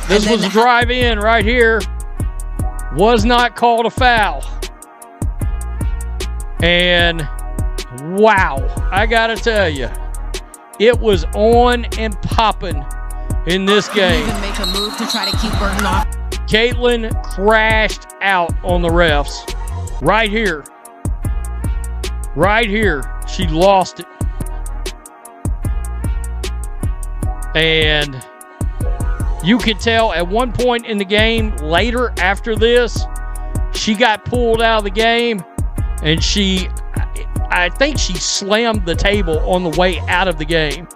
This was a drive-in right here. Was not called a foul. And wow, I gotta tell you, it was on and popping in this game. Even make a move to try to keep Burton off. Caitlin crashed out on the refs. Right here. Right here. She lost it. And you could tell at one point in the game, later after this, she got pulled out of the game, and I think she slammed the table on the way out of the game.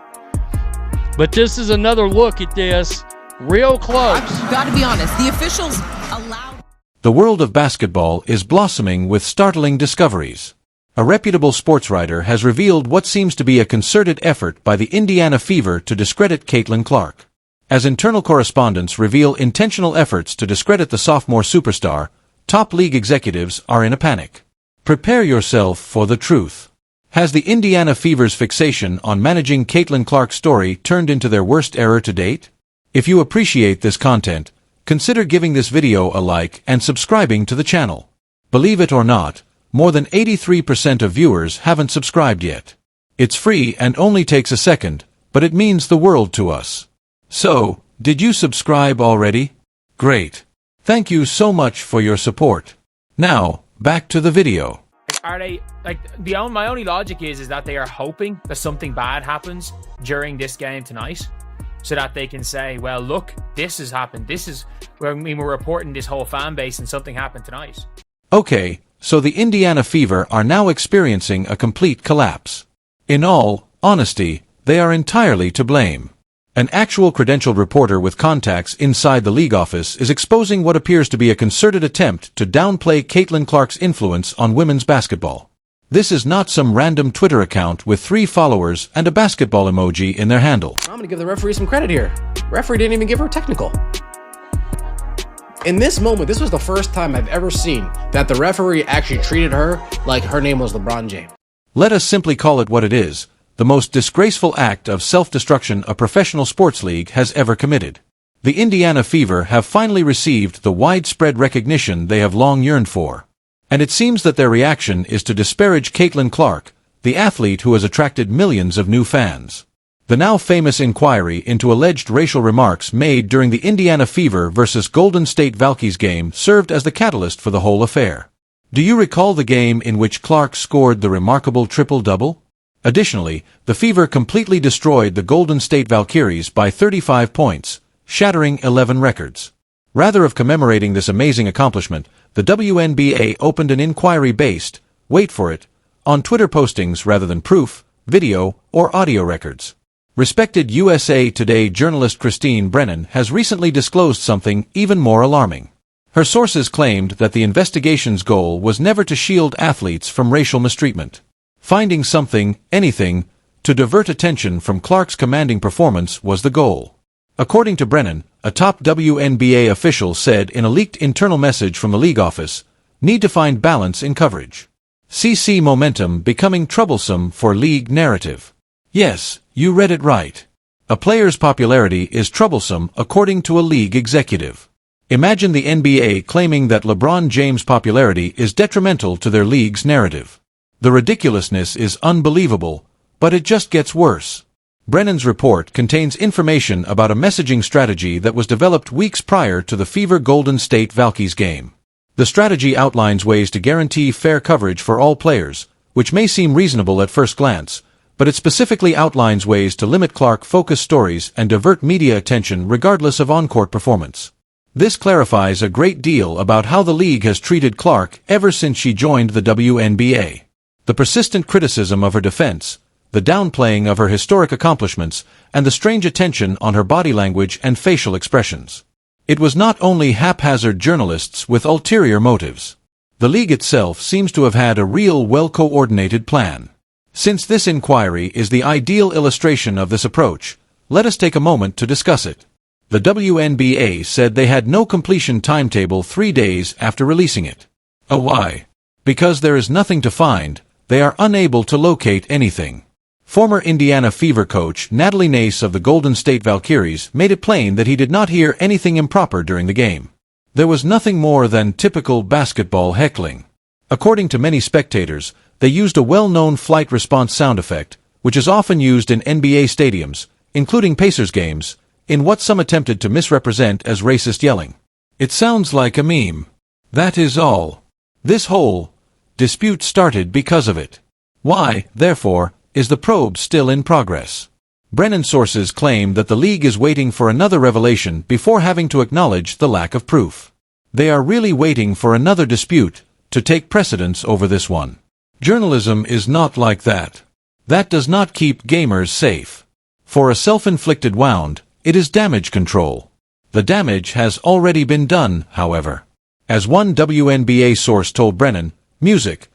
But this is another look at this. Real close. I've got to be honest, the officials allowed... The world of basketball is blossoming with startling discoveries. A reputable sports writer has revealed what seems to be a concerted effort by the Indiana Fever to discredit Caitlin Clark. As internal correspondents reveal intentional efforts to discredit the sophomore superstar, top league executives are in a panic. Prepare yourself for the truth. Has the Indiana Fever's fixation on managing Caitlin Clark's story turned into their worst error to date? If you appreciate this content, consider giving this video a like and subscribing to the channel. Believe it or not, more than 83% of viewers haven't subscribed yet. It's free and only takes a second, but it means the world to us. So, did you subscribe already? Great. Thank you so much for your support. Now, back to the video. Are they, like, my only logic is that they are hoping that something bad happens during this game tonight, so that they can say, well, look, this has happened. This is when we were reporting this whole fan base and something happened tonight. Okay, so the Indiana Fever are now experiencing a complete collapse. In all honesty, they are entirely to blame. An actual credentialed reporter with contacts inside the league office is exposing what appears to be a concerted attempt to downplay Caitlin Clark's influence on women's basketball. This is not some random Twitter account with 3 followers and a basketball emoji in their handle. I'm going to give the referee some credit here. Referee didn't even give her a technical. In this moment, this was the first time I've ever seen that the referee actually treated her like her name was LeBron James. Let us simply call it what it is, the most disgraceful act of self-destruction a professional sports league has ever committed. The Indiana Fever have finally received the widespread recognition they have long yearned for. And it seems that their reaction is to disparage Caitlin Clark, the athlete who has attracted millions of new fans. The now famous inquiry into alleged racial remarks made during the Indiana Fever versus Golden State Valkyries game served as the catalyst for the whole affair. Do you recall the game in which Clark scored the remarkable triple-double? Additionally, the Fever completely destroyed the Golden State Valkyries by 35 points, shattering 11 records. Rather of commemorating this amazing accomplishment, the WNBA opened an inquiry based, wait for it, on Twitter postings rather than proof, video, or audio records. Respected USA Today journalist Christine Brennan has recently disclosed something even more alarming. Her sources claimed that the investigation's goal was never to shield athletes from racial mistreatment. Finding something, anything, to divert attention from Clark's commanding performance was the goal. According to Brennan, a top WNBA official said in a leaked internal message from the league office, "Need to find balance in coverage. CC momentum becoming troublesome for league narrative." Yes, you read it right. A player's popularity is troublesome according to a league executive. Imagine the NBA claiming that LeBron James' popularity is detrimental to their league's narrative. The ridiculousness is unbelievable, but it just gets worse. Brennan's report contains information about a messaging strategy that was developed weeks prior to the Fever Golden State Valkyries game. The strategy outlines ways to guarantee fair coverage for all players, which may seem reasonable at first glance, but it specifically outlines ways to limit Clark-focused stories and divert media attention regardless of on-court performance. This clarifies a great deal about how the league has treated Clark ever since she joined the WNBA. The persistent criticism of her defense, the downplaying of her historic accomplishments, and the strange attention on her body language and facial expressions. It was not only haphazard journalists with ulterior motives. The league itself seems to have had a real well-coordinated plan. Since this inquiry is the ideal illustration of this approach, let us take a moment to discuss it. The WNBA said they had no completion timetable 3 days after releasing it. Why? Because there is nothing to find, they are unable to locate anything. Former Indiana Fever coach Natalie Nace of the Golden State Valkyries made it plain that he did not hear anything improper during the game. There was nothing more than typical basketball heckling. According to many spectators, they used a well-known flight response sound effect, which is often used in NBA stadiums, including Pacers games, in what some attempted to misrepresent as racist yelling. It sounds like a meme. That is all. This whole dispute started because of it. Why, therefore, is the probe still in progress? Brennan sources claim that the league is waiting for another revelation before having to acknowledge the lack of proof. They are really waiting for another dispute to take precedence over this one. Journalism is not like that. That does not keep gamers safe. For a self-inflicted wound, it is damage control. The damage has already been done, however. As one WNBA source told Brennan, music.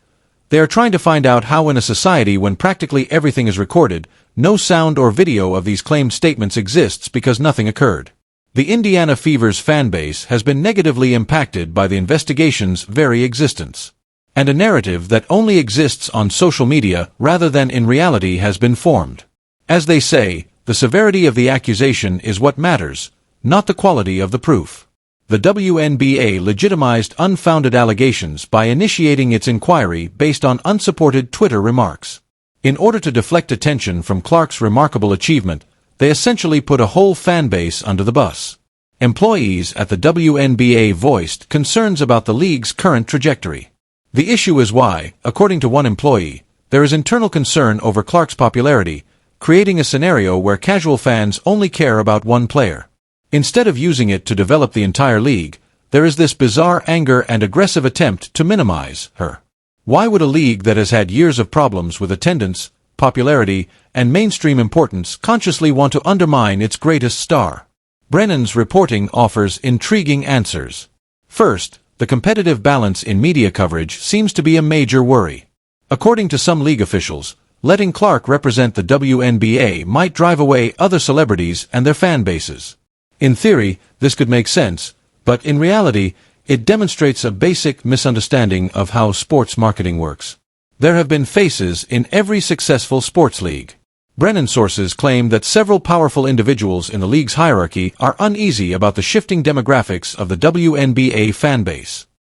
They are trying to find out how in a society when practically everything is recorded, no sound or video of these claimed statements exists because nothing occurred. The Indiana Fever's fan base has been negatively impacted by the investigation's very existence. And a narrative that only exists on social media rather than in reality has been formed. As they say, the severity of the accusation is what matters, not the quality of the proof. The WNBA legitimized unfounded allegations by initiating its inquiry based on unsupported Twitter remarks. In order to deflect attention from Clark's remarkable achievement, they essentially put a whole fan base under the bus. Employees at the WNBA voiced concerns about the league's current trajectory. The issue is why, according to one employee, there is internal concern over Clark's popularity, creating a scenario where casual fans only care about one player. Instead of using it to develop the entire league, there is this bizarre anger and aggressive attempt to minimize her. Why would a league that has had years of problems with attendance, popularity, and mainstream importance consciously want to undermine its greatest star? Brennan's reporting offers intriguing answers. First, the competitive balance in media coverage seems to be a major worry. According to some league officials, letting Clark represent the WNBA might drive away other celebrities and their fan bases. In theory, this could make sense, but in reality, it demonstrates a basic misunderstanding of how sports marketing works. There have been faces in every successful sports league. Brennan sources claim that several powerful individuals in the league's hierarchy are uneasy about the shifting demographics of the WNBA fan base.